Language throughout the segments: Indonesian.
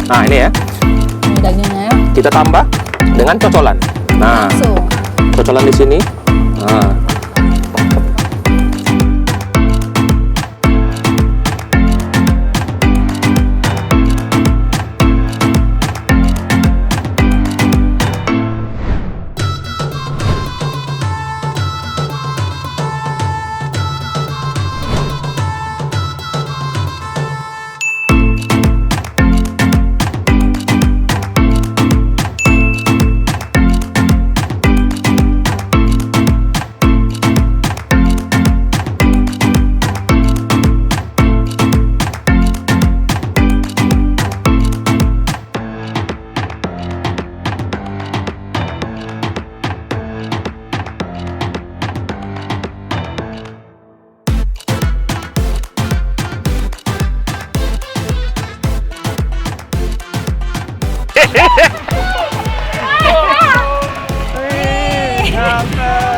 Nah, ini ya. Ini dagingnya ya. Kita tambah dengan cocolan. Nah, Langsung. cocolan di sini. Nah.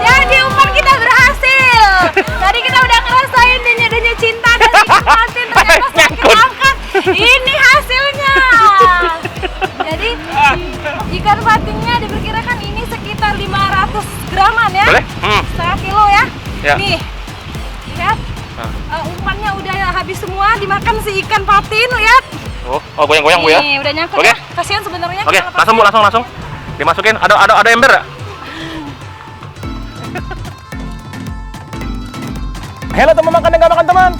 Jadi umpan kita berhasil. Tadi kita udah ngerasain denyut-denyut cinta dan ikan patin ternyata setelah kita angkat. Ini hasilnya. Jadi ikan patinnya diperkirakan ini sekitar 500 graman ya. Boleh? Setengah kilo ya. Ya. Nih, lihat. Umpannya udah habis semua dimakan si ikan patin, lihat. Oh, goyang-goyang, Bu ya. Nih, udah nyangkut Oke. ya. Kasihan sebenarnya. Oke, kalau langsung Bu, langsung. Dimasukin. Ada ember nggak? Halo teman makan dan nggak makan teman.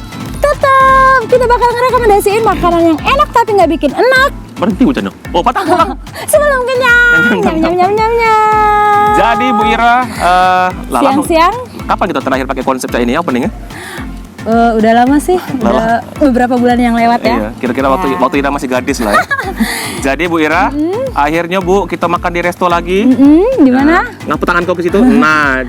tetap kita bakal ngerekomendasiin makanan yang enak tapi nggak bikin enak. Berhenti hujan dong. Oh, patah pulang. Sebelum kenyang. Nyam. Jadi Bu Ira, langsung. Siang-siang. Kapan kita terakhir pakai konsep kayak ini openingnya? Udah lama sih, udah beberapa bulan yang lewat ya. Iya, kira-kira waktu Ira masih gadis lah ya. Jadi Bu Ira, akhirnya Bu kita makan di resto lagi. Di mana? Ngapu tangan kau ke situ. Nah,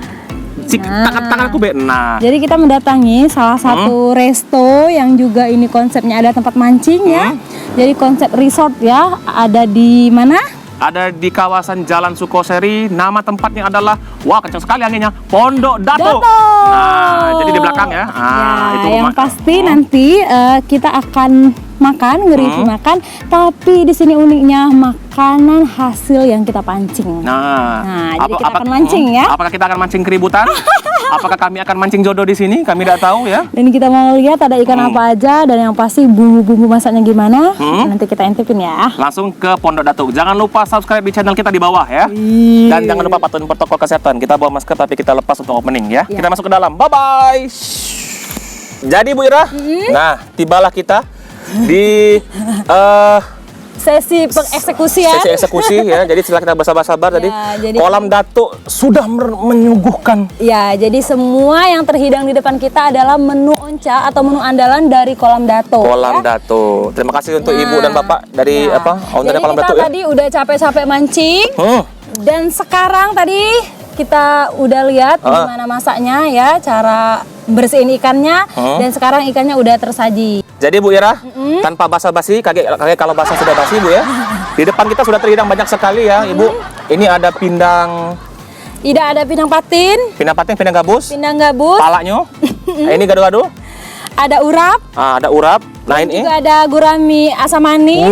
tanganku be. Nah. Jadi kita mendatangi salah satu resto yang juga ini konsepnya ada tempat mancing ya. Jadi konsep resort ya, ada di mana? Ada di kawasan Jalan Sukoseri. Nama tempatnya adalah, wah kencang sekali anginnya, Pondok Dato. Nah, jadi di belakang ya. Itu yang pasti nanti kita akan nge-review makan, tapi di sini uniknya makanan hasil yang kita pancing. Nah, jadi kita akan mancing ya. Apakah kita akan mancing keributan? Apakah kami akan mancing jodoh di sini? Kami tidak tahu ya. Dan kita mau lihat ada ikan apa aja dan yang pasti bumbu-bumbu masaknya gimana. Nanti kita intipin ya. Langsung ke Pondok Datuk. Jangan lupa subscribe di channel kita di bawah ya. Dan jangan lupa patuhin protokol kesehatan. Kita bawa masker tapi kita lepas untuk opening ya. Kita masuk ke dalam. Bye bye. Jadi Bu Ira, nah tibalah kita di sesi pengeksekusian. Sesi eksekusi ya. Jadi setelah kita bersabar-sabar tadi, kolam Datuk sudah menyuguhkan. Ya, jadi semua yang terhidang di depan kita adalah menu onca atau menu andalan dari kolam Datuk. Kolam Datuk. Terima kasih untuk Ibu dan Bapak dari owner kolam Datuk ya. Tadi udah capek-capek mancing. Dan sekarang tadi kita udah lihat gimana masaknya ya, cara bersihin ikannya, dan sekarang ikannya udah tersaji. Jadi Bu Ira, tanpa basa-basi, kaget kalau basa sudah basi Bu ya. Di depan kita sudah terhidang banyak sekali ya Ibu. Ini ada pindang. Ada pindang patin. Pindang patin, pindang gabus. Pindang gabus. Palanya. Ini gado-gado. Ada urap. Ada urap. Nah ini. Juga ada gurami asam manis.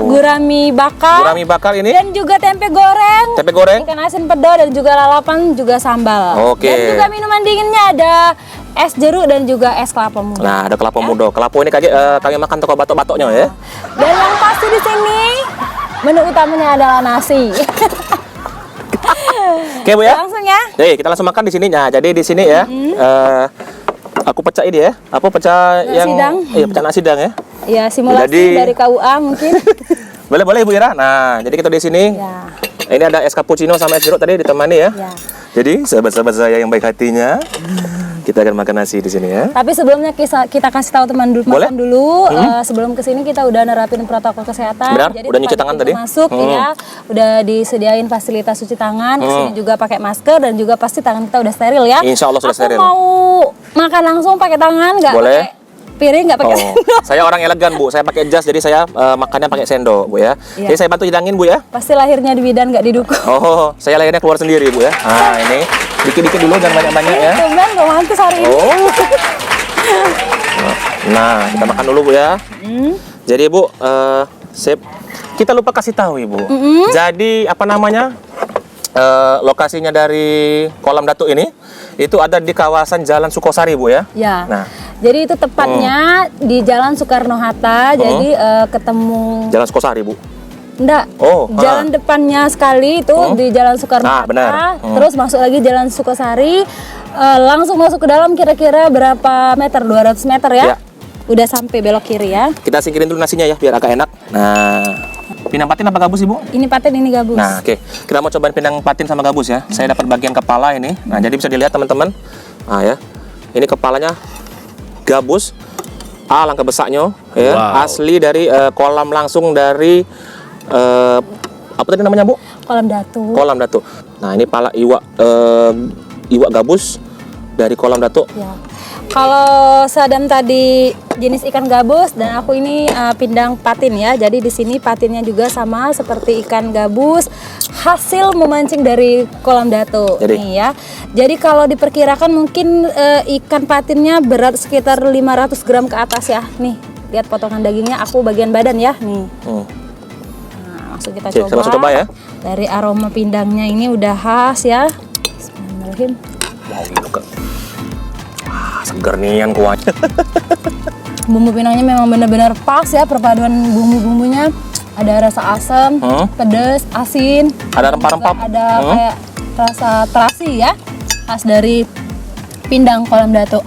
Gurami bakar. Gurami bakar ini. Dan juga tempe goreng. Tempe goreng. Ikan asin pedo dan juga lalapan juga sambal. Oke. Dan juga minuman dinginnya ada es jeruk dan juga es kelapa muda. Nah, ada kelapa muda. Kelapa ini kami makan toko batok-batoknya ya. Dan yang pasti di sini menu utamanya adalah nasi. Oke Bu ya. Langsung ya. Jadi kita langsung makan di sini. Nah, jadi di sini ya. Aku pecah ini ya. Apa pecah yang sidang. Iya, pecah nasi sidang ya. Iya, simulasi dari KUA mungkin. Boleh Bu Ira. Nah, jadi kita di sini. Ya. Ini ada es cappuccino sama es jeruk tadi ditemani ya. Jadi sahabat-sahabat saya yang baik hatinya, kita akan makan nasi di sini ya. Tapi sebelumnya kita kasih tahu teman makan dulu. Sebelum kesini kita udah nerapin protokol kesehatan. Benar, jadi udah nyuci tangan tadi. Masuk ya, udah disediain fasilitas cuci tangan. Kesini juga pakai masker dan juga pasti tangan kita udah steril ya. Insya Allah sudah steril. Mau makan langsung pakai tangan nggak? Boleh. Piring nggak pakai sendok. Saya orang elegan Bu, saya pakai jas jadi saya makannya pakai sendok Bu ya. Jadi saya bantu hidangin Bu ya. Pasti lahirnya di bidan nggak didukung. Oh, saya lahirnya keluar sendiri Bu ya. Nah ini dikit-dikit dulu jangan banyak-banyak ya. Tumben romantis hari ini. Nah kita makan dulu Bu ya. Jadi Bu, sip. kita lupa kasih tahu Ibu. Jadi apa namanya? Lokasinya dari kolam datuk ini itu ada di kawasan Jalan Sukosari Bu ya. Ya. Nah, jadi itu tepatnya di Jalan Soekarno Hatta. Jadi ketemu Jalan Sukosari Bu. enggak. Jalan depannya sekali itu di Jalan Soekarno Hatta. Benar. Terus masuk lagi Jalan Sukosari. Langsung masuk ke dalam kira-kira berapa meter? 200 meter ya? Ya. Udah sampai belok kiri ya. Kita singkirin dulu nasinya ya biar agak enak. Nah, pindang patin apa gabus Ibu? Ini patin, ini gabus. Nah, oke. Kita mau cobain pindang patin sama gabus ya. Saya dapat bagian kepala ini. Nah, jadi bisa dilihat teman-teman. Nah, ya. Ini kepalanya gabus. Alangkah besarnya ya. Asli dari kolam langsung dari apa tadi namanya, Bu? Kolam Datuk. Kolam Datuk. Nah, ini pala iwak iwak gabus dari kolam Datuk. Ya. Kalau Sadam tadi jenis ikan gabus dan aku ini pindang patin ya. Jadi di sini patinnya juga sama seperti ikan gabus, hasil memancing dari kolam Datuk. Nih ya. Jadi kalau diperkirakan mungkin ikan patinnya berat sekitar 500 gram ke atas ya. Nih, lihat potongan dagingnya, aku bagian badan ya. Nih. Nah, langsung kita coba. Langsung coba ya. Dari aroma pindangnya ini udah khas ya. Bismillahirrahmanirrahim. Wow, ini kok. Seger nih yang kuat. Bumbu pindangnya memang benar-benar pas ya, perpaduan bumbu-bumbunya. Ada rasa asam, pedas, asin. Ada rempah-rempah. Ada kayak rasa terasi ya, khas dari pindang kolam Datuk.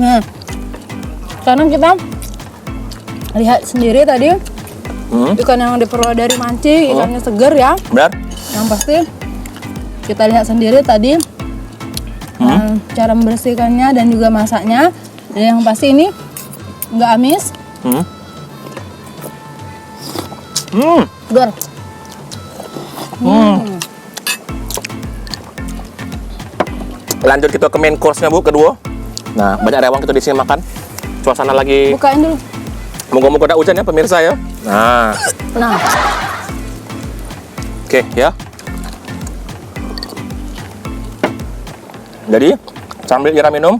Nah, sekarang kita lihat sendiri tadi ikan yang diperoleh dari mancing, ikannya seger ya. Benar. Yang pasti kita lihat sendiri tadi cara membersihkannya dan juga masaknya. Dan yang pasti ini nggak amis. Segar. Lanjut kita ke main course-nya Bu, kedua. Nah, banyak rewang kita di sini makan. Suasana lagi Bukain dulu. moga-moga ada hujan ya pemirsa ya. Nah. Oke, ya. Jadi, sambil Ira minum,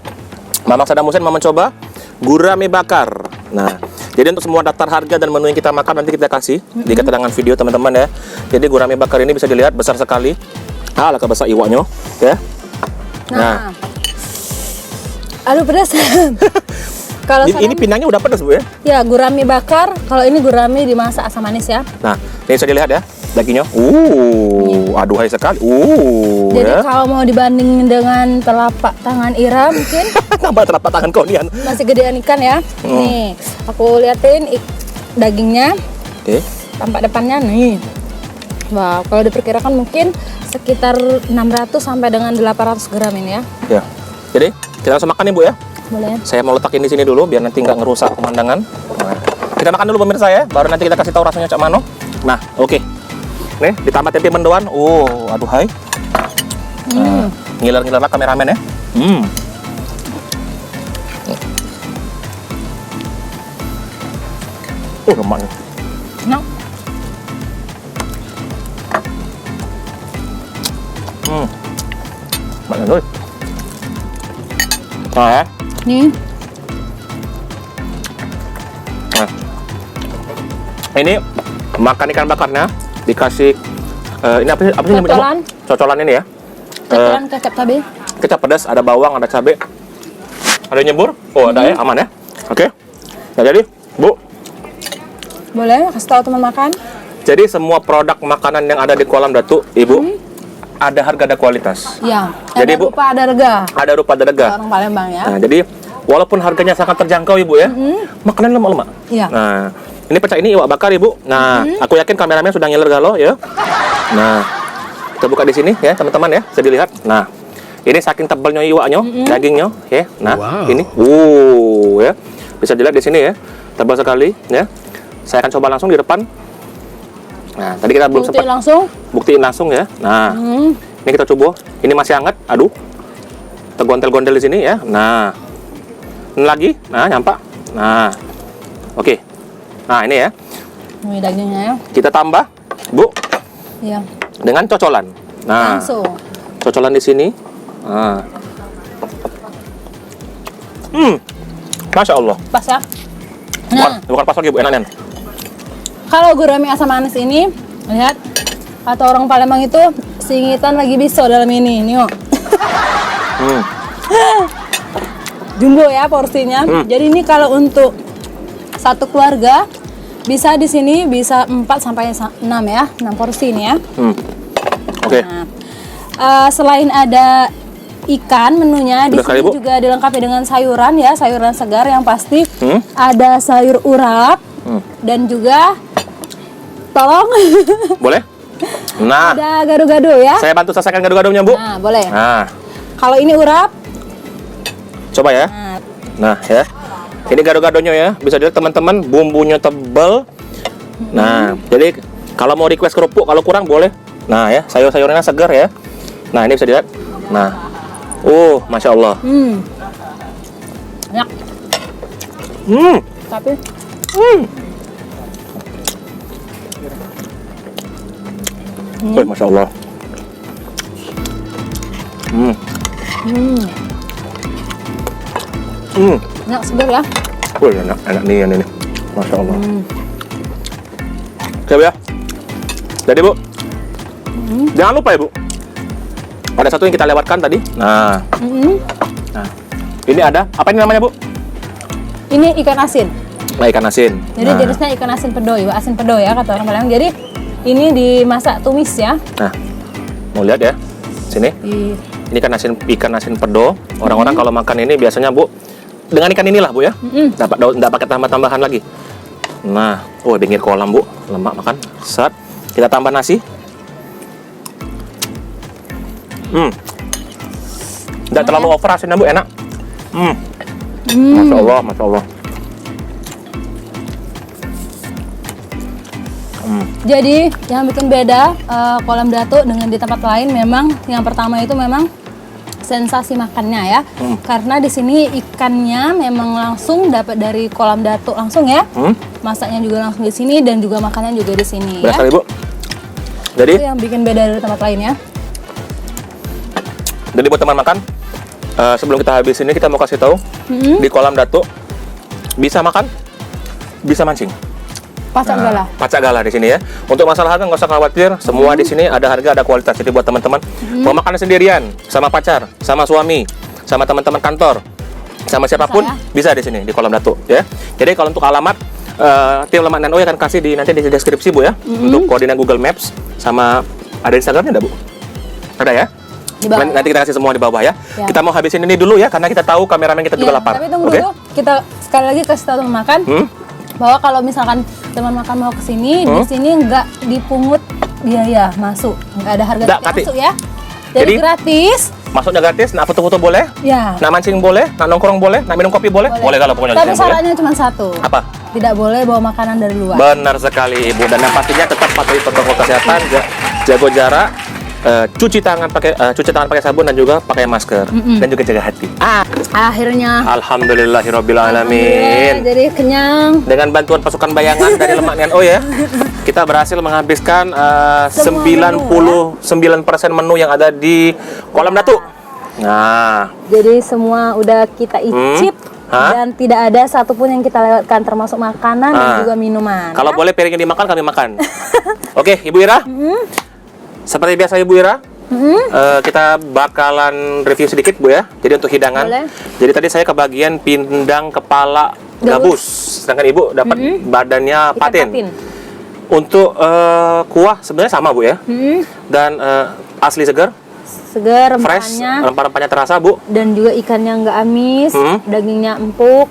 Mamak Sadam Hussein mau mencoba gurame bakar. Nah, jadi untuk semua daftar harga dan menu yang kita makan nanti kita kasih di keterangan video teman-teman ya. Jadi gurame bakar ini bisa dilihat besar sekali. Alangkah besar iwaknya, ya. Nah. Aduh pedas. Kalau ini pindangnya udah pedas Bu ya? Ya, gurame bakar. Kalau ini gurame dimasak asam manis ya. Nah, ini bisa dilihat ya dagingnya. Aduhai sekali. Jadi Ya. kalau mau dibandingin dengan telapak tangan Ira mungkin Tambah telapak tangan kau nian. masih gedean ikan ya. Nih, aku liatin dagingnya. Oke. Tampak depannya nih. Wah, kalau diperkirakan mungkin sekitar 600 sampai dengan 800 gram ini ya. Ya. Jadi, kita langsung makan nih Bu ya. Boleh. Saya mau letakin di sini dulu biar nanti nggak ngerusak pemandangan. Nah, kita makan dulu pemirsa ya, baru nanti kita kasih tahu rasanya cak mano. Nah, oke. Nih, ditambah tempe mendoan. Aduhai. Ngiler-ngiler lah kameramen ya. Lemak nih. Enak. Mana dulu? Nah, ya. Nih. Nah. Ini makan ikan bakarnya dikasih ini apa sih nyebutnya? Cocolan. Cocolan ini ya. Cocolan kecap cabai. Kecap pedas, ada bawang, ada cabai. Ada nyebur? Ada ya, aman ya. Oke. Nah, jadi, Bu, Boleh kasih tahu teman makan? jadi semua produk makanan yang ada di kolam Datuk, Ibu, ada harga, ada kualitas. Ya. Jadi, Ada Bu, rupa, ada rega. Ada rupa, ada rega. Orang Palembang ya. Nah, jadi walaupun harganya sangat terjangkau Ibu ya, makanan lemak-lemak. Iya. Nah, ini pecah ini iwak bakar Ibu. Nah, aku yakin kameramen sudah ngiler galau ya. Nah, kita buka di sini ya teman-teman ya, bisa dilihat. Nah, ini saking tebalnya iwaknya, dagingnya ya. Nah, ini, ya, bisa dilihat di sini ya, tebal sekali ya. Saya akan coba langsung di depan. Nah, tadi kita belum sempat buktiin langsung ya. Nah, ini kita coba. Ini masih hangat. Aduh, tergontel-gontel di sini ya. Nah, ini lagi. Nah, nyampak. Nah, oke. Nah, ini ya. Ini dagingnya ya. Kita tambah, Bu, Iya. dengan cocolan. Nah, Langsung. cocolan di sini. Nah. Masya Allah. Pas ya. Bukan pas lagi Bu, enak nih. Kalau gurame asam manis ini, lihat, kata orang Palembang itu singitan lagi biso dalam ini, nih. Jumbo ya porsinya. Jadi ini kalau untuk satu keluarga bisa di sini bisa 4 sampai 6 ya, 6 porsi ini ya. Oke. Nah, selain ada ikan menunya di Udah kali, sini Bu? juga dilengkapi dengan sayuran ya, sayuran segar yang pasti. Ada sayur urap dan juga tolong Boleh? Nah, ada gado-gado ya. saya bantu selesaikan gado-gadonya Bu. Nah, boleh. Nah, Kalau ini urap, coba ya. Nah ya, ini gado-gadonya ya. Bisa dilihat teman-teman, bumbunya tebal. Nah, jadi kalau mau request kerupuk, kalau kurang boleh. Nah ya, sayur-sayurnya segar ya. Nah ini bisa dilihat. Nah, masya Allah. enak. Tapi Wih, masya Allah. enak segar ya. Wih, enak nih ini. Masya Allah. Oke Bu ya. Jadi Bu, jangan lupa ya Bu. Ada satu yang kita lewatkan tadi. Nah, ini ada apa ini namanya Bu? Ini ikan asin. Nah, ikan asin. Jadi jenisnya ikan asin pedo ya, asin pedo ya kata orang Palembang. Jadi ini dimasak tumis ya. Nah, mau lihat ya, sini. Ini ikan asin pedo. Orang-orang kalau makan ini biasanya Bu dengan ikan inilah Bu ya. Dapat daun, enggak pakai tambahan lagi. Nah, pinggir kolam Bu, lemak makan. Set. Kita tambah nasi. Enggak terlalu over asinnya Bu, enak. Masya Allah, masya Allah. Jadi yang bikin beda kolam datuk dengan di tempat lain memang yang pertama itu memang sensasi makannya ya. Karena di sini ikannya memang langsung dapat dari kolam datuk langsung ya. Masaknya juga langsung di sini dan juga makannya juga di sini ya. Berasa Bu. Jadi itu yang bikin beda dari tempat lain ya. Jadi buat teman makan, sebelum kita habis ini kita mau kasih tahu di kolam datuk bisa makan, bisa mancing. Pacak gala. Pacak gala di sini ya. Untuk masalah harga nggak usah khawatir, semua di sini ada harga, ada kualitas. Jadi buat teman-teman mau makan sendirian, sama pacar, sama suami, sama teman-teman kantor, sama siapapun bisa di sini di kolam datuk ya. Jadi kalau untuk alamat tim Lemak Nano akan kasih nanti di deskripsi Bu ya. Untuk koordinat Google Maps sama ada Instagramnya enggak Bu? Ada ya? Nanti kita kasih semua di bawah ya. Kita mau habisin ini dulu ya karena kita tahu kameramen kita juga lapar. Tapi tunggu dulu, kita sekali lagi kasih tahu teman makan bahwa kalau misalkan teman makan mau ke sini, di sini nggak dipungut biaya masuk, nggak ada harga tiket masuk ya. Jadi gratis. Masuknya gratis, nak foto-foto boleh, nak mancing boleh, nak nongkrong boleh, nak minum kopi boleh kalau pokoknya. Tapi syaratnya cuma satu. Apa? Tidak boleh bawa makanan dari luar. Benar sekali Ibu, dan yang pastinya tetap patuhi protokol kesehatan, jaga jarak. Cuci tangan pakai sabun dan juga pakai masker dan juga jaga hati. Akhirnya alhamdulillahirabbil alamin. Jadi kenyang. Dengan bantuan pasukan bayangan dari Lemak Nano ya, kita berhasil menghabiskan 99% menu yang ada di kolam datuk. Nah, jadi semua udah kita icip dan tidak ada satupun yang kita lewatkan termasuk makanan dan juga minuman. Kalau boleh piringnya dimakan kami makan. Oke, Ibu Ira. Seperti biasa Ibu Ira, kita bakalan review sedikit Bu ya. Jadi untuk hidangan. Boleh. Jadi tadi saya kebagian pindang kepala gabus, sedangkan Ibu dapat badannya patin. Untuk kuah sebenarnya sama Bu ya. Dan asli segar. Segar, fresh, rempah-rempahnya terasa Bu. Dan juga ikannya nggak amis, dagingnya empuk.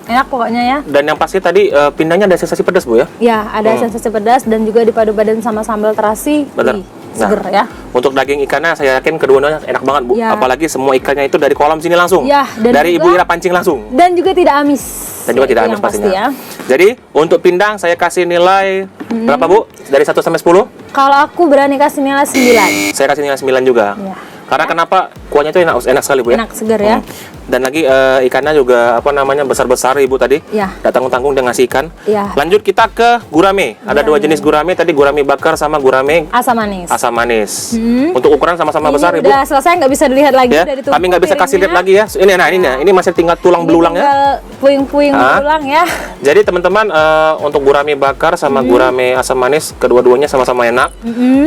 Enak pokoknya ya. Dan yang pasti tadi pindangnya ada sensasi pedas Bu ya? Ya, ada sensasi pedas dan juga dipadu padan sama sambal terasi. Benar. Seger ya. Untuk daging ikannya saya yakin keduanya enak banget Bu. Ya. Apalagi semua ikannya itu dari kolam sini langsung. Ya, dan dari juga, Ibu Ira pancing langsung. Dan juga tidak amis. Dan juga tidak amis pastinya. Ya. Jadi untuk pindang saya kasih nilai berapa Bu? Dari 1 sampai 10? Kalau aku berani kasih nilai 9. Saya kasih nilai 9 juga. Ya. Karena kenapa? kuahnya itu enak sekali Bu ya. Enak segar ya. Dan lagi ikannya juga apa namanya besar-besar Ibu tadi. Ya. Nggak tanggung-tanggung dia ngasih ikan. Ya. Lanjut kita ke gurame. Ada dua jenis gurame tadi, gurame bakar sama gurame Asam manis. asam manis. Untuk ukuran sama-sama Ini besar Ibu. udah selesai, nggak bisa dilihat lagi. Ya, Udah ditutup kami nggak bisa kasih lihat piringnya. lagi ya. Ini masih tinggal tulang belulang ya. Tinggal puing-puing belulang ya. Jadi teman-teman untuk gurame bakar sama gurame asam manis kedua-duanya sama-sama enak.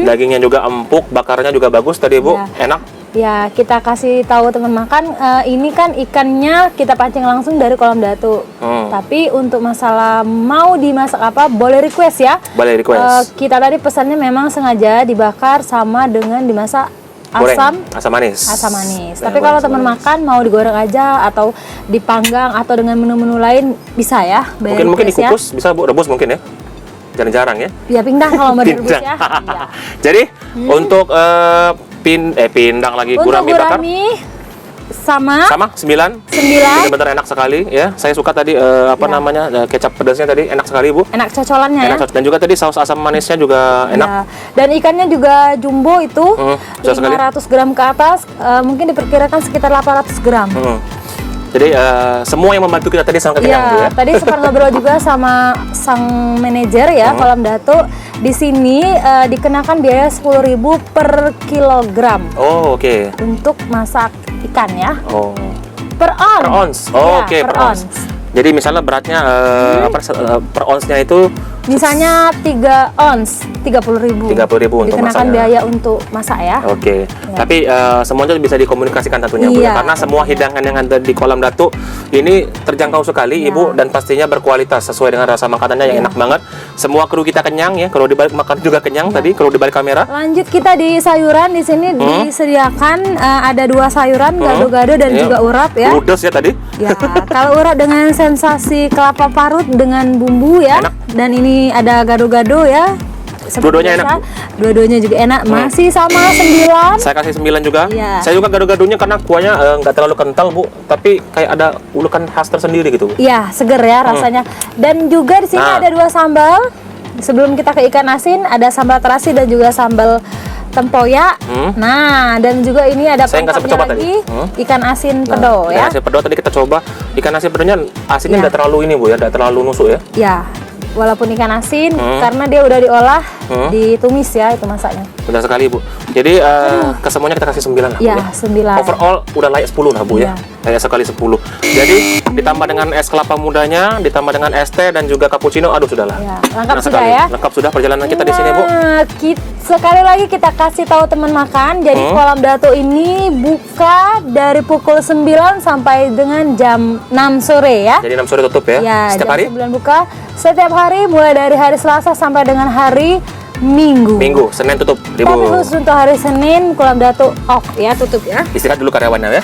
Dagingnya juga empuk, bakarnya juga bagus tadi Bu, Ya. enak. Ya, kita kasih tahu teman makan, ini kan ikannya kita pancing langsung dari kolam datu. Tapi untuk masalah mau dimasak apa, boleh request ya. Boleh request. Kita tadi pesannya memang sengaja dibakar sama dengan dimasak Goreng, asam manis. asam manis. Ya, Tapi kalau asam teman manis. makan mau digoreng aja atau dipanggang atau dengan menu-menu lain bisa ya. Boleh Mungkin request ya. dikukus, bisa Bu, rebus mungkin ya. Jarang-jarang ya. Ya pindang kalau mau direbus Pindang. ya. Iya. Jadi untuk pindang lagi Untuk gurame bakar gurami sama sama 9. 9. Benar-benar enak sekali ya. Saya suka tadi namanya kecap pedasnya tadi enak sekali Bu. Enak cocolannya ya. Enak, dan juga tadi saus asam manisnya juga enak. Ya. Dan ikannya juga jumbo itu besar sekali. 500 gram ke atas, mungkin diperkirakan sekitar 800 gram. Jadi semua yang membantu kita tadi sangat kenyang Bu Iya, ya. tadi sempat ngobrol juga sama sang manajer ya kolam datu. Di sini dikenakan biaya 10.000 per kilogram Oh, oke. untuk masak ikan ya. Oh. Per ons. Per ons. Oh, Iya, oke, per per ons. Jadi misalnya beratnya per onsnya itu Misalnya 3 ons, 30.000. 30.000 untuk dikenakan masaknya. biaya untuk masak ya. Oke. Tapi semuanya bisa dikomunikasikan tentunya Bu ya. Iya. Karena semua hidangan yang ada di kolam datu ini terjangkau sekali Iya. Ibu, dan pastinya berkualitas sesuai dengan rasa makanannya yang enak banget. Semua kru kita kenyang ya. Kalau dibalik makan juga kenyang tadi, kalau dibalik kamera. Lanjut kita di sayuran, di sini disediakan ada 2 sayuran, gado-gado dan Iya. juga urap ya. Ludes ya tadi. Ya, kalau urap dengan sensasi kelapa parut dengan bumbu ya. Enak. Dan ini ada gado-gado ya. Seperti Dua-duanya biasa. enak, Dua-duanya juga enak. Masih sama 9. Saya kasih 9 juga. Iya. Saya juga gado-gadonya karena kuahnya nggak terlalu kental Bu, tapi kayak ada ulukan khas tersendiri gitu Bu. Iya, seger ya rasanya. Dan juga di sini Nah. ada 2 sambal. Sebelum kita ke ikan asin, ada sambal terasi dan juga sambal tempoyak. Nah, dan juga ini ada Saya nggak sempat coba lagi tadi. ikan asin pedo Ikan ya. asin pedo tadi kita coba. Ikan asin pedonya asinnya Iya. nggak terlalu ini Bu ya, nggak terlalu nusuk ya. Ya, walaupun ikan asin karena dia udah diolah, ditumis ya itu masaknya. Benar sekali Bu. Jadi kesemuanya kita kasih 9 lah Bu Ya, ya. 9. Overall udah layak 10 lah Bu ya. Layak sekali 10. Jadi ditambah dengan es kelapa mudanya, ditambah dengan es teh dan juga cappuccino, aduh sudahlah. Ya, lengkap Enak sudah sekali. ya. Lengkap sudah perjalanan kita di sini Bu. Nah, sekali lagi kita kasih tahu teman makan. Jadi kolam datu ini buka dari pukul 9 sampai dengan jam 6 sore ya. Jadi 6 sore tutup ya. Ya, Setiap jam hari? 9 buka. Setiap hari mulai dari hari Selasa sampai dengan hari Minggu. Minggu, Senin tutup. Tapi Ibu khusus untuk hari Senin kolam datu off ya, tutup ya. istirahat dulu karyawannya ya.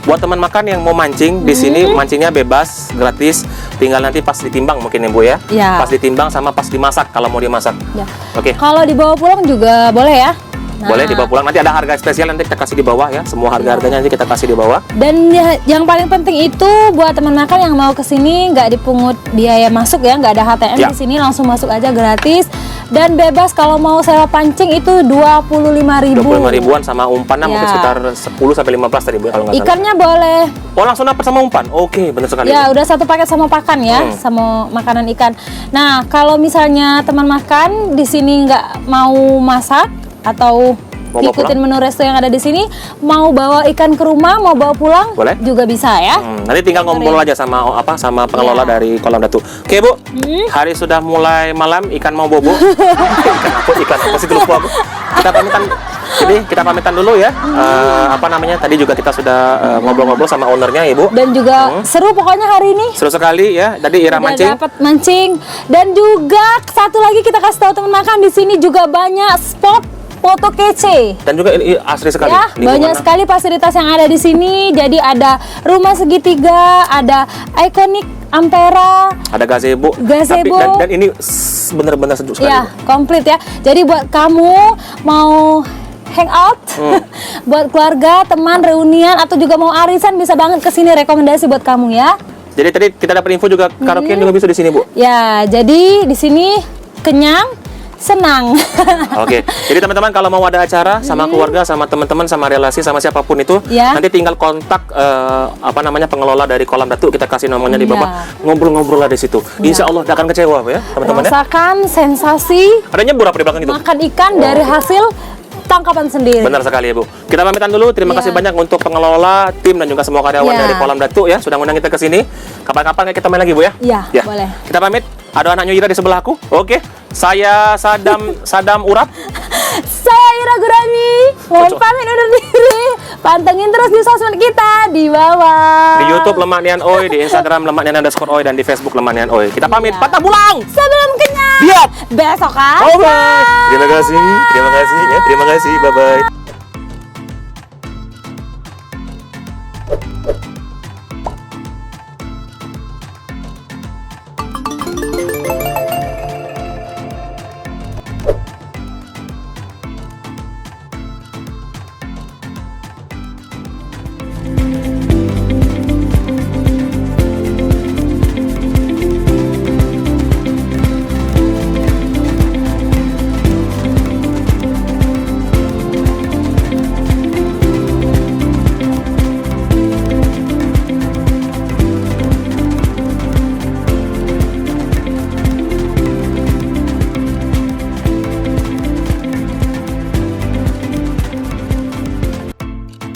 Buat teman makan yang mau mancing di sini, mancingnya bebas, gratis. Tinggal nanti pas ditimbang mungkin ya Bu ya. Ya. Pas ditimbang sama pas dimasak kalau mau dimasak. Ya. Oke. Kalau dibawa pulang juga boleh ya. Boleh dibawa pulang. Nanti ada harga spesial, nanti kita kasih di bawah ya. Semua harga-harganya nanti kita kasih di bawah. Dan yang paling penting itu buat teman makan yang mau kesini nggak dipungut biaya masuk ya, nggak ada HTM Ya. di sini, langsung masuk aja gratis dan bebas. Kalau mau sewa pancing itu 25.000. 25 ribuan sama umpannya mungkin Ya. sekitar 10 sampai 15 tadi Bu kalau nggak salah. Ikannya boleh. Oh, langsung dapat sama umpan. Oke, benar sekali. Ya, udah satu paket sama pakan ya, sama makanan ikan. Nah, kalau misalnya teman makan di sini nggak mau masak atau Mau bawa ikutin menu resto yang ada di sini, mau bawa ikan ke rumah, mau bawa pulang, Boleh. juga bisa ya. Nanti tinggal ngobrol aja sama sama pengelola Ya. dari kolam datu. Oke Bu, hari sudah mulai malam, ikan mau bobo. ikan apa sih lupa aku. Kita pamitan. Jadi kita pamitan dulu ya. Tadi juga kita sudah ngobrol-ngobrol sama ownernya Ibu. Dan juga seru pokoknya hari ini. Seru sekali ya. Tadi Ira Udah mancing. dapat mancing. Dan juga satu lagi kita kasih tahu teman makan, di sini juga banyak spot foto kece. Dan juga ini asri sekali. Ya, banyak lingkungannya. sekali fasilitas yang ada di sini. Jadi ada rumah segitiga, ada ikonik Ampera, Ada gazebo. Gazebo. Dan ini benar-benar sejuk sekali. ya komplit ya. Jadi buat kamu mau hangout, buat keluarga, teman, reunian atau juga mau arisan bisa banget kesini, rekomendasi buat kamu ya. Jadi tadi kita dapat info juga karaokean juga bisa di sini Bu. Ya, jadi di sini kenyang, senang. Oke, jadi teman-teman kalau mau ada acara sama keluarga, sama teman-teman, sama relasi, sama siapapun itu, Ya. nanti tinggal kontak pengelola dari kolam datuk, kita kasih nomornya di bawah, ngobrol-ngobrol lah di situ. Insya Allah tidak akan kecewa ya teman-teman ya. Rasakan sensasi Ada nyebur apa di belakang itu? makan ikan dari hasil tangkapan sendiri. Benar sekali ya Bu. Kita pamitan dulu. Terima kasih banyak untuk pengelola, tim dan juga semua karyawan dari kolam datuk ya, sudah ngundang kita ke sini. Kapan-kapan kita main lagi Bu ya? Iya, boleh. Kita pamit. Ada anaknya Ira di sebelahku. Oke. Saya Sadam Urap. Saya Ira Gurami. Mohon pamit undur diri. Pantengin terus di sosmed kita di bawah. Di YouTube Lemak Nian Oi, di Instagram Lemak Nian _oi, dan di Facebook Lemak Nian Oi. Kita pamit. Patah pulang. Sebelum kenyang. Lihat. Besok aja. Terima kasih. Terima kasih. Bye bye.